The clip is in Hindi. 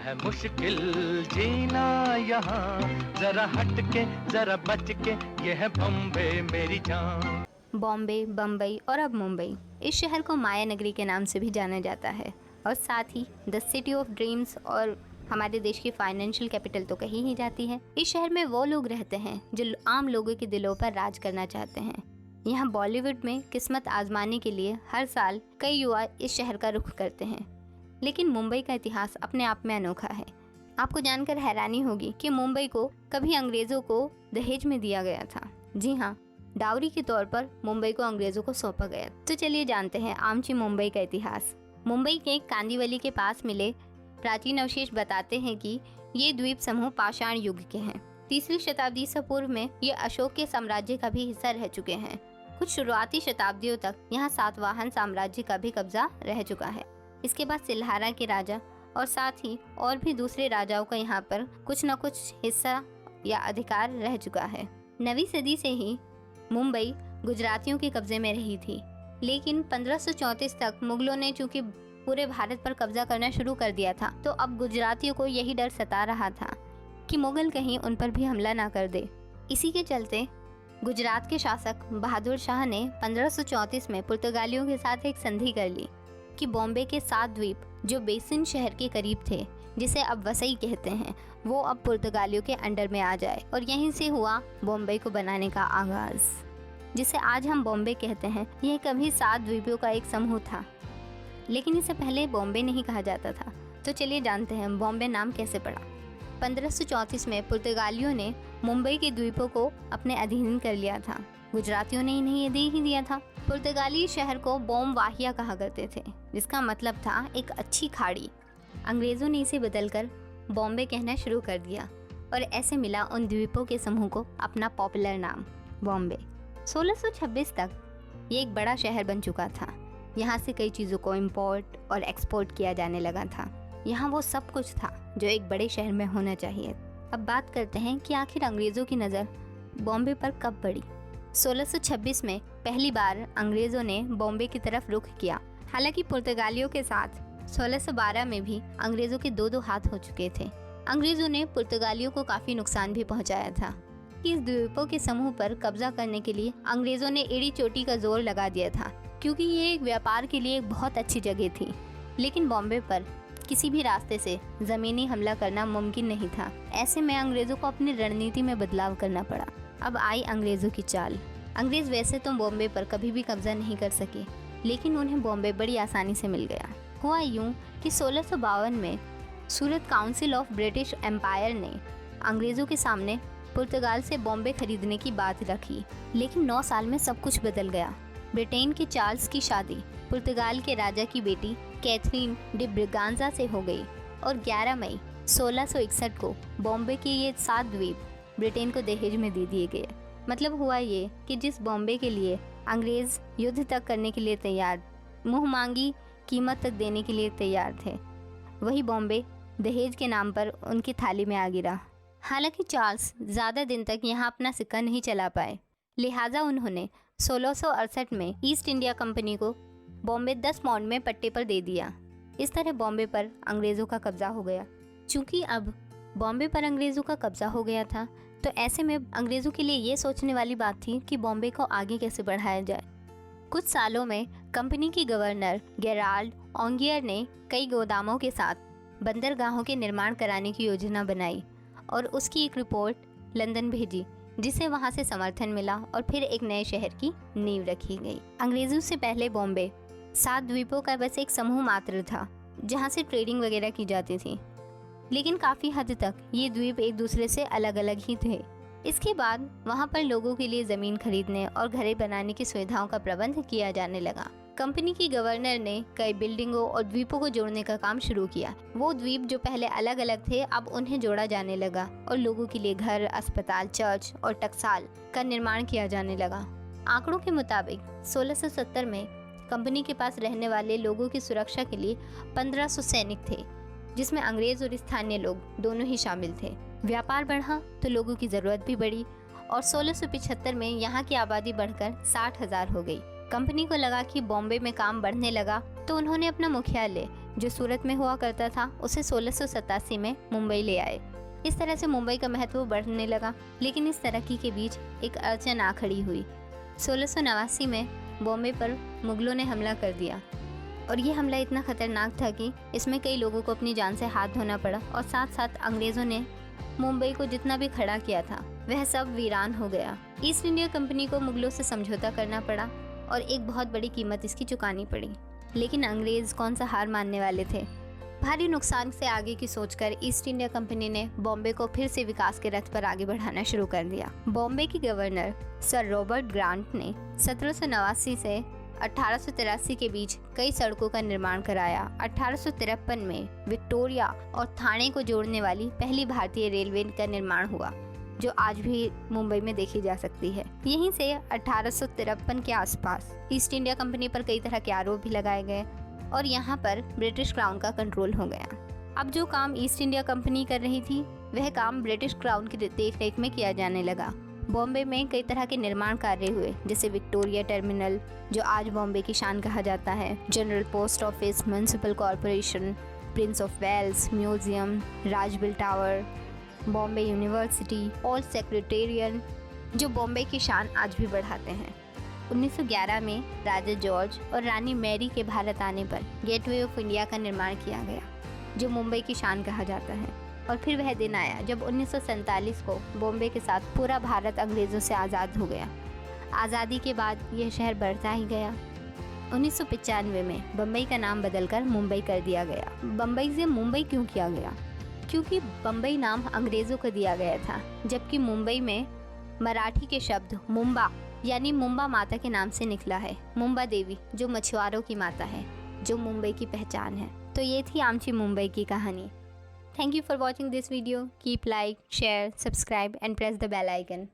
है मुश्किल जीना यहाँ, जरा हट के जरा बच के, ये है बॉम्बे मेरी जान। बॉम्बे, बम्बई और अब मुंबई, इस शहर को माया नगरी के नाम से भी जाना जाता है और साथ ही द सिटी ऑफ ड्रीम्स और हमारे देश की फाइनेंशियल कैपिटल तो कही ही जाती है। इस शहर में वो लोग रहते हैं जो आम लोगों के दिलों पर राज करना चाहते हैं। यहाँ बॉलीवुड में किस्मत आजमाने के लिए हर साल कई युवा इस शहर का रुख करते हैं। लेकिन मुंबई का इतिहास अपने आप में अनोखा है। आपको जानकर हैरानी होगी कि मुंबई को कभी अंग्रेजों को दहेज में दिया गया था। जी हाँ, डाउरी के तौर पर मुंबई को अंग्रेजों को सौंपा गया। तो चलिए जानते हैं आमची मुंबई का इतिहास। मुंबई के कांदिवली के पास मिले प्राचीन अवशेष बताते हैं कि ये द्वीप समूह पाषाण युग के हैं। 3वीं शताब्दी से पूर्व में ये अशोक के साम्राज्य का भी हिस्सा रह चुके हैं। कुछ शुरुआती शताब्दियों तक यहाँ सातवाहन साम्राज्य का भी कब्जा रह चुका है। इसके बाद सिलहारा के राजा और साथ ही और भी दूसरे राजाओं का यहाँ पर कुछ न कुछ हिस्सा या अधिकार रह चुका है। 9वीं सदी से ही मुंबई गुजरातियों के कब्जे में रही थी, लेकिन 1534 तक मुगलों ने चूंकि पूरे भारत पर कब्जा करना शुरू कर दिया था, तो अब गुजरातियों को यही डर सता रहा था कि मुगल कहीं उन पर भी हमला ना कर दे। इसी के चलते गुजरात के शासक बहादुर शाह ने 1534 में पुर्तगालियों के साथ एक संधि कर ली कि बॉम्बे के 7 द्वीप जो बेसिन शहर के करीब थे, जिसे अब वसई कहते हैं, वो अब पुर्तगालियों के अंडर में आ जाए। और यहीं से हुआ बॉम्बे को बनाने का आगाज, जिसे आज हम बॉम्बे कहते हैं। यह कभी 7 द्वीपों का एक समूह था, लेकिन इसे पहले बॉम्बे नहीं कहा जाता था। तो चलिए जानते हैं बॉम्बे नाम कैसे पड़ा। 1534 में पुर्तगालियों ने मुंबई के द्वीपों को अपने अधीन कर लिया था। गुजरातियों ने इन्हें दे ही दिया था। पुर्तगाली शहर को बोम वाहिया कहा करते थे, जिसका मतलब था एक अच्छी खाड़ी। अंग्रेजों ने इसे बदलकर बॉम्बे कहना शुरू कर दिया और ऐसे मिला उन द्वीपों के समूह को अपना पॉपुलर नाम बॉम्बे। 1626 तक ये एक बड़ा शहर बन चुका था। यहाँ से कई चीज़ों को इम्पोर्ट और एक्सपोर्ट किया जाने लगा था। यहाँ वो सब कुछ था जो एक बड़े शहर में होना चाहिए। अब बात करते हैं कि आखिर अंग्रेज़ों की नज़र बॉम्बे पर कब पड़ी। 1626 में पहली बार अंग्रेज़ों ने बॉम्बे की तरफ रुख किया। हालांकि पुर्तगालियों के साथ 1612 में भी अंग्रेज़ों के 2-2 हाथ हो चुके थे। अंग्रेज़ों ने पुर्तगालियों को काफ़ी नुकसान भी पहुंचाया था। इस द्वीपों के समूह पर कब्जा करने के लिए अंग्रेज़ों ने एड़ी चोटी का जोर लगा दिया था, क्योंकि ये एक व्यापार के लिए एक बहुत अच्छी जगह थी। लेकिन बॉम्बे पर किसी भी रास्ते से ज़मीनी हमला करना मुमकिन नहीं था। ऐसे में अंग्रेज़ों को अपनी रणनीति में बदलाव करना पड़ा। अब आई अंग्रेज़ों की चाल। अंग्रेज़ वैसे तो बॉम्बे पर कभी भी कब्जा नहीं कर सके, लेकिन उन्हें बॉम्बे बड़ी आसानी से मिल गया। हुआ यूँ कि 1652 में सूरत काउंसिल ऑफ ब्रिटिश एम्पायर ने अंग्रेज़ों के सामने पुर्तगाल से बॉम्बे खरीदने की बात रखी। लेकिन 9 साल में सब कुछ बदल गया। ब्रिटेन के चार्ल्स की शादी पुर्तगाल के राजा की बेटी कैथरीन डि ब्रिगांजा से हो गई और 11 मई 1661 को बॉम्बे के ये 7 द्वीप ब्रिटेन को दहेज में दे दिए गए। मतलब हुआ ये कि जिस बॉम्बे के लिए अंग्रेज़ युद्ध तक करने के लिए तैयार, मुँह मांगी कीमत तक देने के लिए तैयार थे, वही बॉम्बे दहेज के नाम पर उनकी थाली में आ गिरा। हालांकि चार्ल्स ज़्यादा दिन तक यहाँ अपना सिक्का नहीं चला पाए, लिहाजा उन्होंने 1668 में ईस्ट इंडिया कंपनी को बॉम्बे 10 पाउंड में पट्टे पर दे दिया। इस तरह बॉम्बे पर अंग्रेज़ों का कब्जा हो गया। चूँकि अब बॉम्बे पर अंग्रेज़ों का कब्जा हो गया था, तो ऐसे में अंग्रेज़ों के लिए ये सोचने वाली बात थी कि बॉम्बे को आगे कैसे बढ़ाया जाए। कुछ सालों में कंपनी की गवर्नर गेराल्ड ऑन्गियर ने कई गोदामों के साथ बंदरगाहों के निर्माण कराने की योजना बनाई और उसकी एक रिपोर्ट लंदन भेजी, जिसे वहां से समर्थन मिला और फिर एक नए शहर की नींव रखी गई। अंग्रेज़ों से पहले बॉम्बे 7 द्वीपों का बस एक समूह मात्र था, जहां से ट्रेडिंग वगैरह की जाती थी। लेकिन काफ़ी हद तक ये द्वीप एक दूसरे से अलग अलग ही थे। इसके बाद वहां पर लोगों के लिए ज़मीन खरीदने और घरें बनाने की सुविधाओं का प्रबंध किया जाने लगा। कंपनी की गवर्नर ने कई बिल्डिंगों और द्वीपों को जोड़ने का काम शुरू किया। वो द्वीप जो पहले अलग अलग थे, अब उन्हें जोड़ा जाने लगा और लोगों के लिए घर, अस्पताल, चर्च और टकसाल का निर्माण किया जाने लगा। आंकड़ों के मुताबिक 1670 में कंपनी के पास रहने वाले लोगों की सुरक्षा के लिए 1500 सैनिक थे, जिसमें अंग्रेज और स्थानीय लोग दोनों ही शामिल थे। व्यापार बढ़ा तो लोगों की ज़रूरत भी बढ़ी और 1675 में यहाँ की आबादी बढ़कर 60,000 हो गई। कंपनी को लगा कि बॉम्बे में काम बढ़ने लगा, तो उन्होंने अपना मुख्यालय जो सूरत में हुआ करता था उसे 1687 में मुंबई ले आए। इस तरह से मुंबई का महत्व बढ़ने लगा। लेकिन इस तरक्की के बीच एक अड़चन आ खड़ी हुई। 1689 में बॉम्बे पर मुगलों ने हमला कर दिया और ये हमला इतना खतरनाक था कि इसमें कई लोगों को अपनी जान से हाथ धोना पड़ा और साथ साथ अंग्रेज़ों ने मुंबई को जितना भी खड़ा किया था वह सब वीरान हो गया। ईस्ट इंडिया कंपनी को मुगलों से समझौता करना पड़ा और एक बहुत बड़ी कीमत इसकी चुकानी पड़ी। लेकिन अंग्रेज़ कौन सा हार मानने वाले थे। भारी नुकसान से आगे की सोचकर ईस्ट इंडिया कंपनी ने बॉम्बे को फिर से विकास के रथ पर आगे बढ़ाना शुरू कर दिया। बॉम्बे के गवर्नर सर रॉबर्ट ग्रांट ने 1789 से 1883 के बीच कई सड़कों का निर्माण कराया। 1853 में विक्टोरिया और ठाणे को जोड़ने वाली पहली भारतीय रेलवे का निर्माण हुआ, जो आज भी मुंबई में देखी जा सकती है। यहीं से 1853 के आसपास ईस्ट इंडिया कंपनी पर कई तरह के आरोप भी लगाए गए और यहाँ पर ब्रिटिश क्राउन का कंट्रोल हो गया। अब जो काम ईस्ट इंडिया कंपनी कर रही थी वह काम ब्रिटिश क्राउन की देखरेख में किया जाने लगा। बॉम्बे में कई तरह के निर्माण कार्य हुए, जैसे विक्टोरिया टर्मिनल जो आज बॉम्बे की शान कहा जाता है, general post office, municipal corporation, prince of Wales museum, Rajabai tower, Bombay university और सेक्रेटेरियल जो बॉम्बे की शान आज भी बढ़ाते हैं। 1911 में राजा जॉर्ज और रानी मैरी के भारत आने पर गेटवे ऑफ इंडिया का निर्माण किया गया, जो मुंबई की शान कहा जाता है। और फिर वह दिन आया जब 1947 को बॉम्बे के साथ पूरा भारत अंग्रेज़ों से आज़ाद हो गया। आज़ादी के बाद यह शहर बढ़ता ही गया। 1995 में बम्बई का नाम बदलकर मुंबई कर दिया गया। बम्बई से मुंबई क्यों किया गया? क्योंकि बम्बई नाम अंग्रेज़ों को दिया गया था, जबकि मुंबई में मराठी के शब्द मुंबा यानी मुंबा माता के नाम से निकला है। मुंबा देवी जो मछुआरों की माता है, जो मुंबई की पहचान है। तो ये थी आमची मुंबई की कहानी। Thank you for watching this video. Keep like, share, subscribe and press the bell icon.